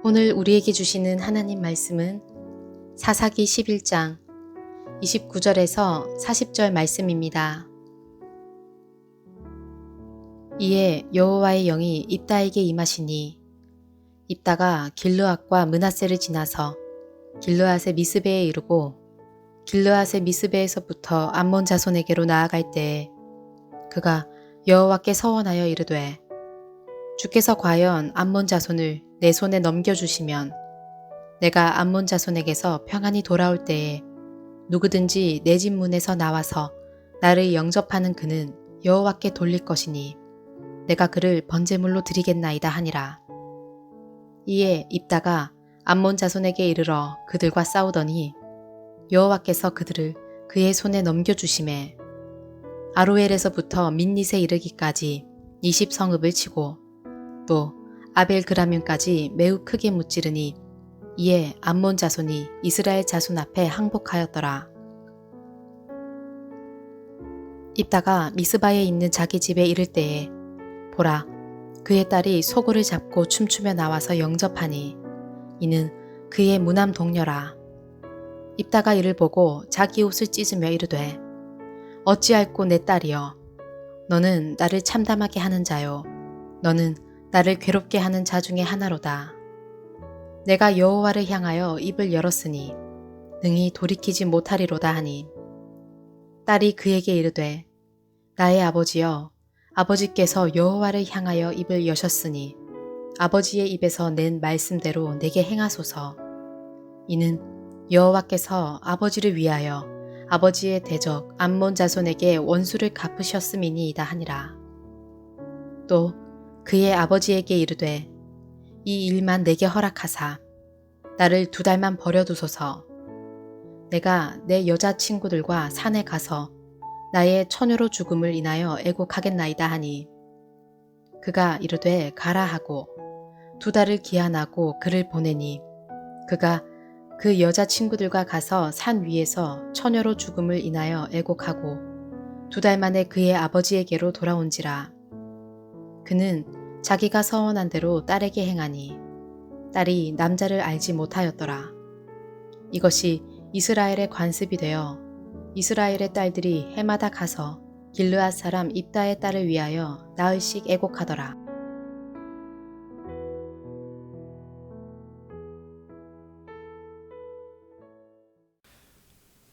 오늘 우리에게 주시는 하나님 말씀은 사사기 11장 29절에서 40절 말씀입니다. 이에 여호와의 영이 입다에게 임하시니 입다가 길르앗과 므낫세를 지나서 길르앗의 미스베에 이르고 길르앗의 미스베에서부터 암몬 자손에게로 나아갈 때에 그가 여호와께 서원하여 이르되 주께서 과연 암몬 자손을 내 손에 넘겨주시면 내가 암몬 자손에게서 평안히 돌아올 때에 누구든지 내 집 문에서 나와서 나를 영접하는 그는 여호와께 돌릴 것이니 내가 그를 번제물로 드리겠나이다 하니라. 이에 입다가 암몬 자손에게 이르러 그들과 싸우더니 여호와께서 그들을 그의 손에 넘겨주심에 아로엘에서부터 민닛에 이르기까지 20성읍을 치고 또 아벨그라뮴까지 매우 크게 무찌르니 이에 암몬 자손이 이스라엘 자손 앞에 항복하였더라. 입다가 미스바에 있는 자기 집에 이를 때에 보라, 그의 딸이 소고를 잡고 춤추며 나와서 영접하니 이는 그의 무남 동녀라. 입다가 이를 보고 자기 옷을 찢으며 이르되 어찌할꼬 내 딸이여, 너는 나를 참담하게 하는 자요, 너는 나를 괴롭게 하는 자 중에 하나로다. 내가 여호와를 향하여 입을 열었으니 능히 돌이키지 못하리로다 하니 딸이 그에게 이르되 나의 아버지여, 아버지께서 여호와를 향하여 입을 여셨으니 아버지의 입에서 낸 말씀대로 내게 행하소서. 이는 여호와께서 아버지를 위하여 아버지의 대적 암몬 자손에게 원수를 갚으셨음이니이다 하니라. 또 그의 아버지에게 이르되 이 일만 내게 허락하사 나를 2달만 버려두소서. 내가 내 여자친구들과 산에 가서 나의 처녀로 죽음을 인하여 애곡하겠나이다 하니 그가 이르되 가라 하고 2달을 기한하고 그를 보내니 그가 그 여자친구들과 가서 산 위에서 처녀로 죽음을 인하여 애곡하고 2달 만에 그의 아버지에게로 돌아온지라. 그는 자기가 서원한 대로 딸에게 행하니 딸이 남자를 알지 못하였더라. 이것이 이스라엘의 관습이 되어 이스라엘의 딸들이 해마다 가서 길르앗 사람 입다의 딸을 위하여 나흘씩 애곡하더라.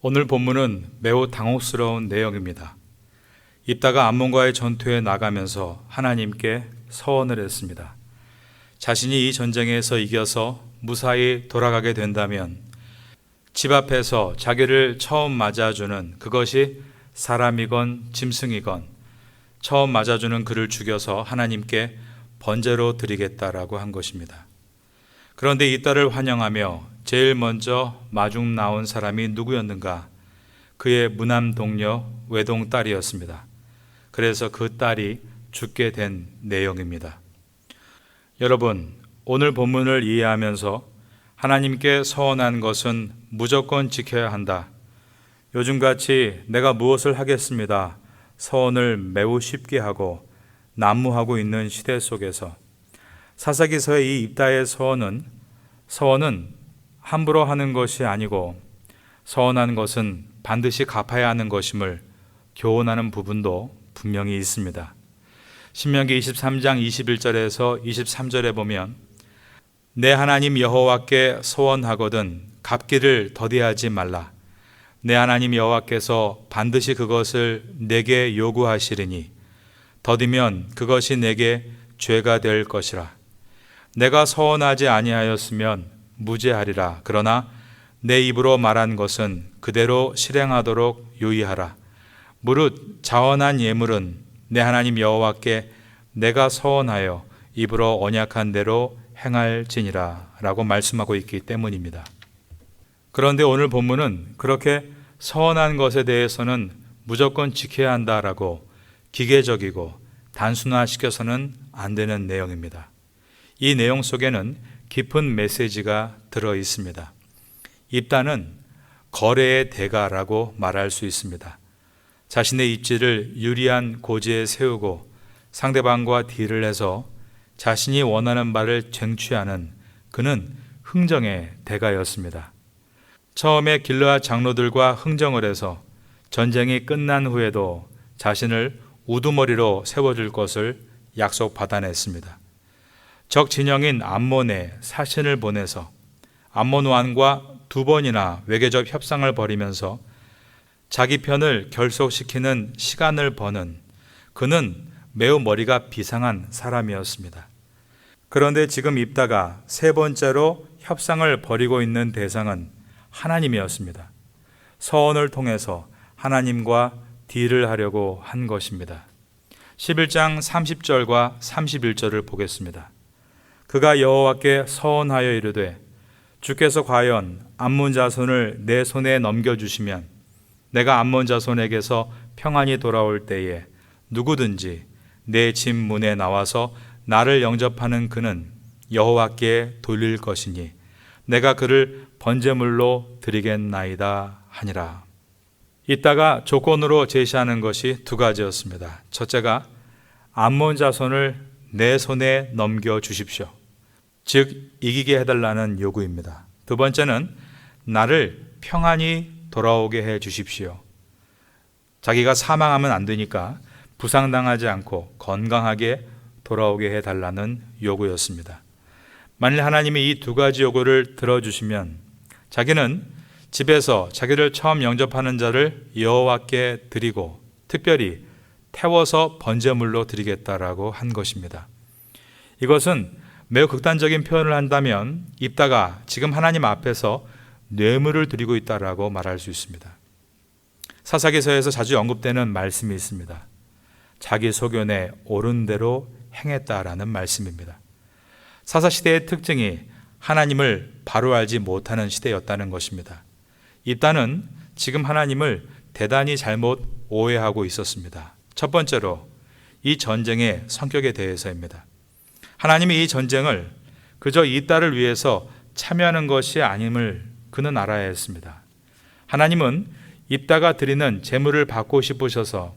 오늘 본문은 매우 당혹스러운 내용입니다. 입다가 암몬과의 전투에 나가면서 하나님께 서원을 했습니다. 자신이 이 전쟁에서 이겨서 무사히 돌아가게 된다면 집 앞에서 자기를 처음 맞아주는, 그것이 사람이건 짐승이건 처음 맞아주는 그를 죽여서 하나님께 번제로 드리겠다라고 한 것입니다. 그런데 이 딸을 환영하며 제일 먼저 마중 나온 사람이 누구였는가? 그의 무남 동녀 외동 딸이었습니다. 그래서 그 딸이 죽게 된 내용입니다. 여러분, 오늘 본문을 이해하면서 하나님께 서원한 것은 무조건 지켜야 한다. 요즘같이 내가 무엇을 하겠습니다, 서원을 매우 쉽게 하고 난무하고 있는 시대 속에서 사사기서의 이 입다의 서원은 함부로 하는 것이 아니고 서원한 것은 반드시 갚아야 하는 것임을 교훈하는 부분도 분명히 있습니다. 신명기 23장 21절에서 23절에 보면 내 하나님 여호와께 소원하거든 갚기를 더디하지 말라. 내 하나님 여호와께서 반드시 그것을 내게 요구하시리니 더디면 그것이 내게 죄가 될 것이라. 내가 서원하지 아니하였으면 무죄하리라. 그러나 내 입으로 말한 것은 그대로 실행하도록 유의하라. 무릇 자원한 예물은 내 하나님 여호와께 내가 서원하여 입으로 언약한 대로 행할지니라 라고 말씀하고 있기 때문입니다. 그런데 오늘 본문은 그렇게 서원한 것에 대해서는 무조건 지켜야 한다라고 기계적이고 단순화시켜서는 안 되는 내용입니다. 이 내용 속에는 깊은 메시지가 들어 있습니다. 입다는 거래의 대가라고 말할 수 있습니다. 자신의 입지를 유리한 고지에 세우고 상대방과 딜을 해서 자신이 원하는 바를 쟁취하는 그는 흥정의 대가였습니다. 처음에 길르앗 장로들과 흥정을 해서 전쟁이 끝난 후에도 자신을 우두머리로 세워줄 것을 약속받아냈습니다. 적 진영인 암몬에 사신을 보내서 암몬 왕과 2번이나 외교적 협상을 벌이면서 자기 편을 결속시키는 시간을 버는 그는 매우 머리가 비상한 사람이었습니다. 그런데 지금 입다가 3번째로 협상을 벌이고 있는 대상은 하나님이었습니다. 서원을 통해서 하나님과 딜을 하려고 한 것입니다. 11장 30절과 31절을 보겠습니다. 그가 여호와께 서원하여 이르되 주께서 과연 암몬 자손을 내 손에 넘겨주시면 내가 암몬 자손에게서 평안히 돌아올 때에 누구든지 내 집 문에 나와서 나를 영접하는 그는 여호와께 돌릴 것이니 내가 그를 번제물로 드리겠나이다 하니라. 이따가 조건으로 제시하는 것이 2가지였습니다. 첫째가 암몬 자손을 내 손에 넘겨주십시오. 즉 이기게 해달라는 요구입니다. 2번째는 나를 평안히 돌아오게 해 주십시오. 자기가 사망하면 안 되니까 부상당하지 않고 건강하게 돌아오게 해달라는 요구였습니다. 만일 하나님이 이 2가지 요구를 들어주시면 자기는 집에서 자기를 처음 영접하는 자를 여호와께 드리고 특별히 태워서 번제물로 드리겠다라고 한 것입니다. 이것은 매우 극단적인 표현을 한다면 입다가 지금 하나님 앞에서 뇌물을 드리고 있다라고 말할 수 있습니다. 사사기서에서 자주 언급되는 말씀이 있습니다. 자기 소견에 옳은 대로 행했다라는 말씀입니다. 사사시대의 특징이 하나님을 바로 알지 못하는 시대였다는 것입니다. 입다는 지금 하나님을 대단히 잘못 오해하고 있었습니다. 첫 번째로 이 전쟁의 성격에 대해서입니다. 하나님이 이 전쟁을 그저 이 딸을 위해서 참여하는 것이 아님을 그는 알아야 했습니다. 하나님은 입다가 드리는 제물을 받고 싶으셔서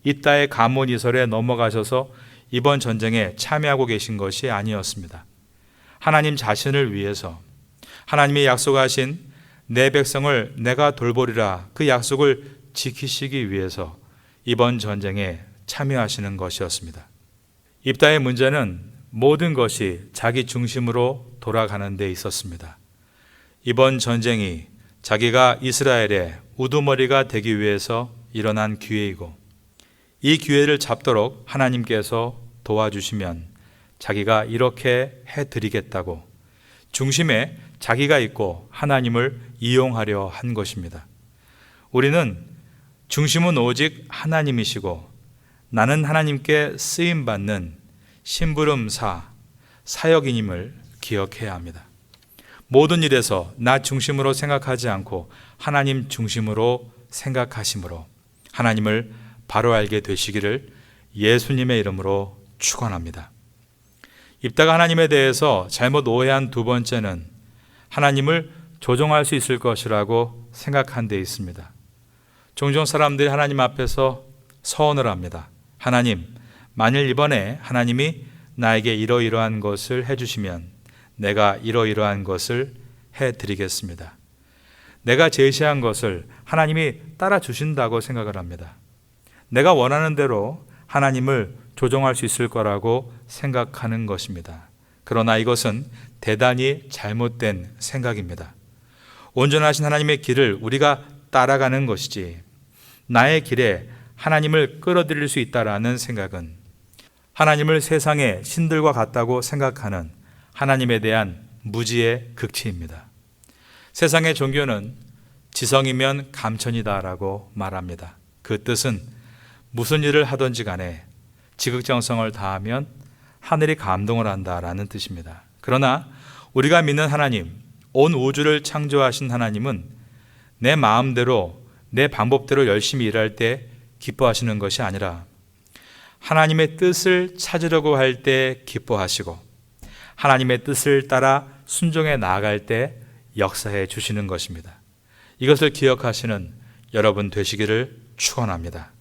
입다의 가문 이설에 넘어가셔서 이번 전쟁에 참여하고 계신 것이 아니었습니다. 하나님 자신을 위해서 하나님이 약속하신 내 백성을 내가 돌보리라 그 약속을 지키시기 위해서 이번 전쟁에 참여하시는 것이었습니다. 입다의 문제는 모든 것이 자기 중심으로 돌아가는 데 있었습니다. 이번 전쟁이 자기가 이스라엘의 우두머리가 되기 위해서 일어난 기회이고 이 기회를 잡도록 하나님께서 도와주시면 자기가 이렇게 해드리겠다고 중심에 자기가 있고 하나님을 이용하려 한 것입니다. 우리는 중심은 오직 하나님이시고 나는 하나님께 쓰임받는 심부름사, 사역인임을 기억해야 합니다. 모든 일에서 나 중심으로 생각하지 않고 하나님 중심으로 생각하심으로 하나님을 바로 알게 되시기를 예수님의 이름으로 축원합니다. 입다가 하나님에 대해서 잘못 오해한 2번째는 하나님을 조종할 수 있을 것이라고 생각한 데 있습니다. 종종 사람들이 하나님 앞에서 서원을 합니다. 하나님, 만일 이번에 하나님이 나에게 이러이러한 것을 해주시면 내가 이러이러한 것을 해드리겠습니다. 내가 제시한 것을 하나님이 따라주신다고 생각을 합니다. 내가 원하는 대로 하나님을 조종할 수 있을 거라고 생각하는 것입니다. 그러나 이것은 대단히 잘못된 생각입니다. 온전하신 하나님의 길을 우리가 따라가는 것이지 나의 길에 하나님을 끌어들일 수 있다라는 생각은 하나님을 세상의 신들과 같다고 생각하는 하나님에 대한 무지의 극치입니다. 세상의 종교는 지성이면 감천이다라고 말합니다. 그 뜻은 무슨 일을 하든지 간에 지극정성을 다하면 하늘이 감동을 한다라는 뜻입니다. 그러나 우리가 믿는 하나님, 온 우주를 창조하신 하나님은 내 마음대로 내 방법대로 열심히 일할 때 기뻐하시는 것이 아니라 하나님의 뜻을 찾으려고 할 때 기뻐하시고 하나님의 뜻을 따라 순종해 나아갈 때 역사해 주시는 것입니다. 이것을 기억하시는 여러분 되시기를 축원합니다.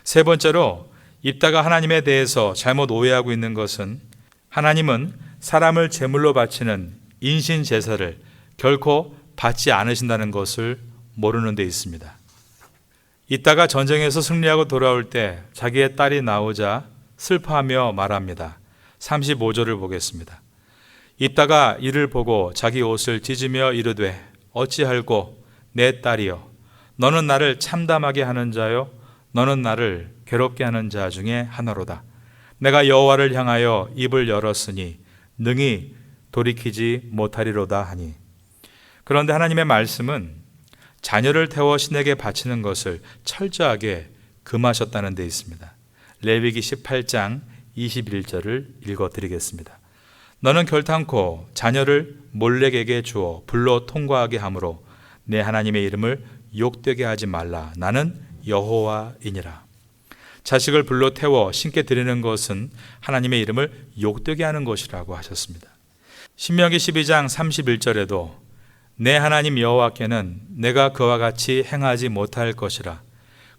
3번째로 입다가 하나님에 대해서 잘못 오해하고 있는 것은 하나님은 사람을 제물로 바치는 인신 제사를 결코 받지 않으신다는 것을 모르는 데 있습니다. 이따가 전쟁에서 승리하고 돌아올 때 자기의 딸이 나오자 슬퍼하며 말합니다. 35절을 보겠습니다. 이따가 이를 보고 자기 옷을 찢으며 이르되 어찌할꼬 내 딸이여 너는 나를 참담하게 하는 자요 너는 나를 괴롭게 하는 자 중에 하나로다. 내가 여호와를 향하여 입을 열었으니 능히 돌이키지 못하리로다 하니. 그런데 하나님의 말씀은 자녀를 태워 신에게 바치는 것을 철저하게 금하셨다는 데 있습니다. 레위기 18장 21절을 읽어드리겠습니다. 너는 결탄코 자녀를 몰렉에게 주어 불로 통과하게 하므로 내 하나님의 이름을 욕되게 하지 말라. 나는 여호와이니라. 자식을 불로 태워 신께 드리는 것은 하나님의 이름을 욕되게 하는 것이라고 하셨습니다. 신명기 12장 31절에도 내 하나님 여호와께는 내가 그와 같이 행하지 못할 것이라.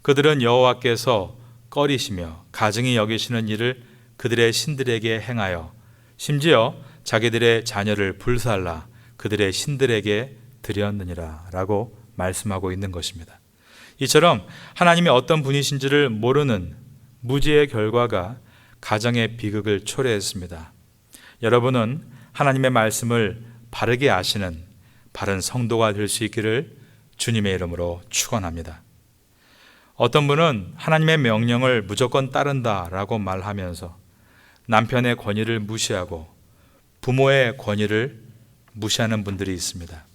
그들은 여호와께서 꺼리시며 가증히 여기시는 일을 그들의 신들에게 행하여 심지어 자기들의 자녀를 불살라 그들의 신들에게 드렸느니라 라고 말씀하고 있는 것입니다. 이처럼 하나님이 어떤 분이신지를 모르는 무지의 결과가 가정의 비극을 초래했습니다. 여러분은 하나님의 말씀을 바르게 아시는 바른 성도가 될 수 있기를 주님의 이름으로 축원합니다. 어떤 분은 하나님의 명령을 무조건 따른다라고 말하면서 남편의 권위를 무시하고 부모의 권위를 무시하는 분들이 있습니다.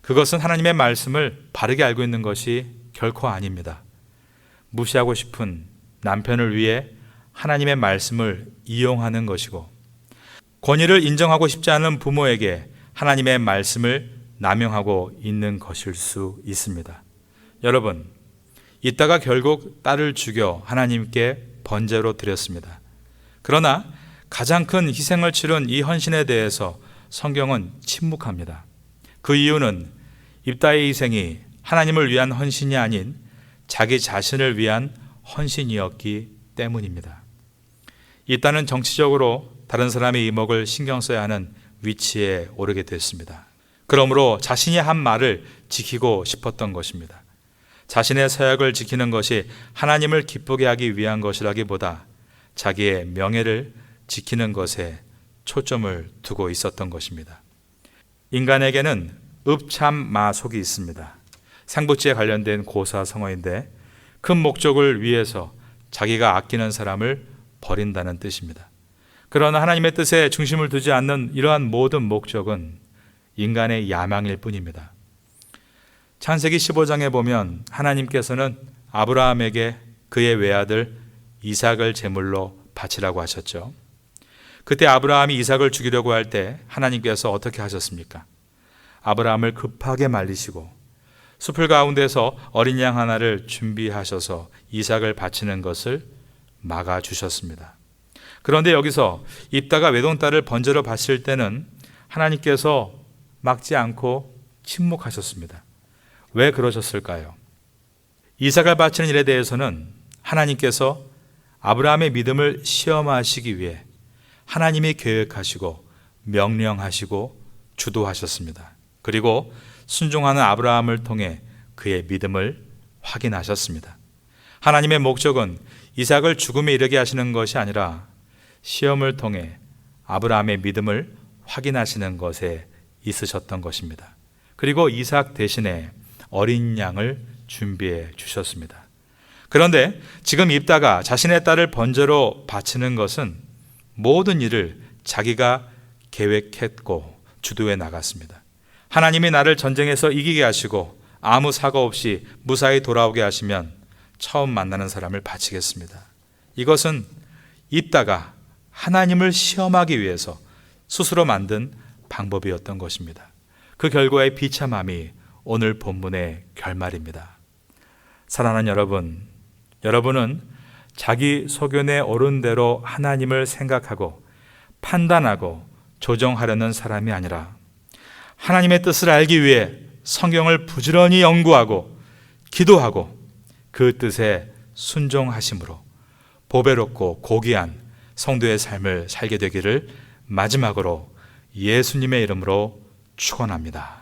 그것은 하나님의 말씀을 바르게 알고 있는 것이 결코 아닙니다. 무시하고 싶은 남편을 위해 하나님의 말씀을 이용하는 것이고 권위를 인정하고 싶지 않은 부모에게 하나님의 말씀을 남용하고 있는 것일 수 있습니다. 여러분, 이따가 결국 딸을 죽여 하나님께 번제로 드렸습니다. 그러나 가장 큰 희생을 치른 이 헌신에 대해서 성경은 침묵합니다. 그 이유는 입다의 희생이 하나님을 위한 헌신이 아닌 자기 자신을 위한 헌신이었기 때문입니다. 입다는 정치적으로 다른 사람의 이목을 신경 써야 하는 위치에 오르게 됐습니다. 그러므로 자신이 한 말을 지키고 싶었던 것입니다. 자신의 서약을 지키는 것이 하나님을 기쁘게 하기 위한 것이라기보다 자기의 명예를 지키는 것에 초점을 두고 있었던 것입니다. 인간에게는 읍참마속이 있습니다. 상부치에 관련된 고사성어인데 큰 목적을 위해서 자기가 아끼는 사람을 버린다는 뜻입니다. 그러나 하나님의 뜻에 중심을 두지 않는 이러한 모든 목적은 인간의 야망일 뿐입니다. 창세기 15장에 보면 하나님께서는 아브라함에게 그의 외아들 이삭을 제물로 바치라고 하셨죠. 그때 아브라함이 이삭을 죽이려고 할 때 하나님께서 어떻게 하셨습니까? 아브라함을 급하게 말리시고 숲을 가운데서 어린 양 하나를 준비하셔서 이삭을 바치는 것을 막아주셨습니다. 그런데 여기서 입다가 외동딸을 번제로 바칠 때는 하나님께서 막지 않고 침묵하셨습니다. 왜 그러셨을까요? 이삭을 바치는 일에 대해서는 하나님께서 아브라함의 믿음을 시험하시기 위해 하나님이 계획하시고 명령하시고 주도하셨습니다. 그리고 순종하는 아브라함을 통해 그의 믿음을 확인하셨습니다. 하나님의 목적은 이삭을 죽음에 이르게 하시는 것이 아니라 시험을 통해 아브라함의 믿음을 확인하시는 것에 있으셨던 것입니다. 그리고 이삭 대신에 어린 양을 준비해 주셨습니다. 그런데 지금 입다가 자신의 딸을 번제로 바치는 것은 모든 일을 자기가 계획했고 주도해 나갔습니다. 하나님이 나를 전쟁에서 이기게 하시고 아무 사고 없이 무사히 돌아오게 하시면 처음 만나는 사람을 바치겠습니다. 이것은 입다가 하나님을 시험하기 위해서 스스로 만든 방법이었던 것입니다. 그 결과의 비참함이 오늘 본문의 결말입니다. 사랑하는 여러분, 여러분은 자기 소견에 옳은 대로 하나님을 생각하고 판단하고 조정하려는 사람이 아니라 하나님의 뜻을 알기 위해 성경을 부지런히 연구하고 기도하고 그 뜻에 순종하심으로 보배롭고 고귀한 성도의 삶을 살게 되기를 마지막으로 예수님의 이름으로 축원합니다.